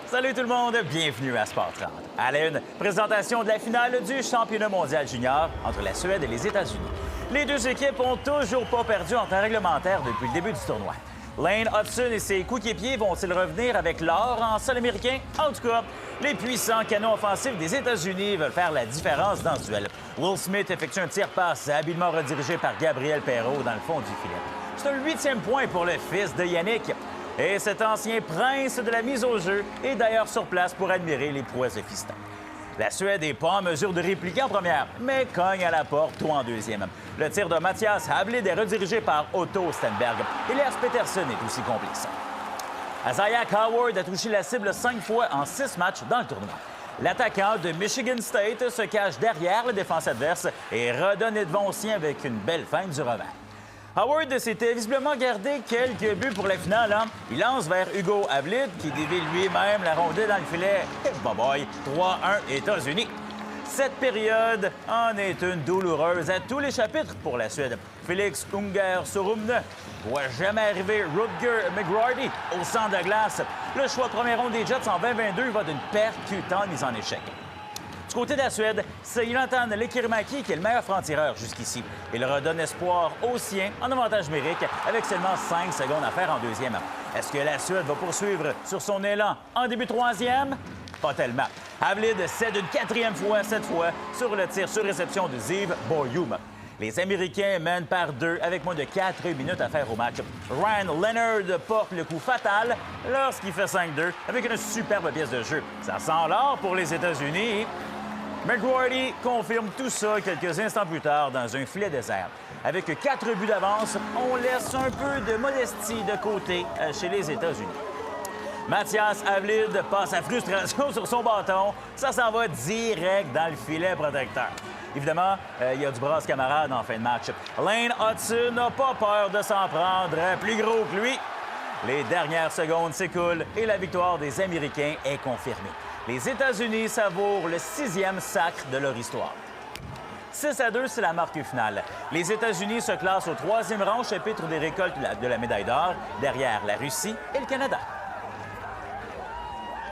Salut tout le monde, bienvenue à Sport 30. À la une, présentation de la finale du championnat mondial junior entre la Suède et les États-Unis. Les deux équipes ont toujours pas perdu en temps réglementaire depuis le début du tournoi. Lane Hudson et ses coéquipiers vont-ils revenir avec l'or en sol américain? En tout cas, les puissants canons offensifs des États-Unis veulent faire la différence dans ce duel. Will Smith effectue un tir-passe habilement redirigé par Gabriel Perrault dans le fond du filet. C'est un 8e point pour le fils de Yannick. Et cet ancien prince de la mise au jeu est d'ailleurs sur place pour admirer les prouesses de fiston. La Suède n'est pas en mesure de répliquer en première, mais cogne à la porte ou en deuxième. Le tir de Mattias Havlid est redirigé par Otto Stenberg. Et Lars Petersen est aussi complice. Isaiah Howard a touché la cible 5 fois en 6 matchs dans le tournoi. L'attaquant de Michigan State se cache derrière la défense adverse et redonne devant aussi avec une belle feinte du revers. Howard s'était visiblement gardé quelques buts pour la finale. Il lance vers Hugo Havlid, qui dévie lui-même la rondelle dans le filet. Et bye-bye, 3-1 États-Unis. Cette période en est une douloureuse à tous les chapitres pour la Suède. Félix Unger-Sorum ne voit jamais arriver Rutger McGroarty au centre de glace. Le choix de première ronde des Jets en 2022 va d'une percutante mise en échec. Du côté de la Suède, c'est Jonathan Lekkerimäki qui est le meilleur franc-tireur jusqu'ici. Il redonne espoir aux siens en avantage numérique avec seulement 5 secondes à faire en deuxième. Est-ce que la Suède va poursuivre sur son élan en début de troisième? Pas tellement. Havlid cède une 4e fois, cette fois, sur le tir sur réception de Ziv Boyum. Les Américains mènent par 2 avec moins de 4 minutes à faire au match. Ryan Leonard porte le coup fatal lorsqu'il fait 5-2 avec une superbe pièce de jeu. Ça sent l'or pour les États-Unis. McGroarty confirme tout ça quelques instants plus tard dans un filet désert. Avec 4 buts d'avance, on laisse un peu de modestie de côté chez les États-Unis. Mattias Havlid passe sa frustration sur son bâton. Ça s'en va direct dans le filet protecteur. Évidemment, il y a du brasse-camarade en fin de match. Lane Hudson n'a pas peur de s'en prendre plus gros que lui. Les dernières secondes s'écoulent et la victoire des Américains est confirmée. Les États-Unis savourent le 6e sacre de leur histoire. 6-2, c'est la marque finale. Les États-Unis se classent au 3e rang au chapitre des récoltes de la médaille d'or, derrière la Russie et le Canada.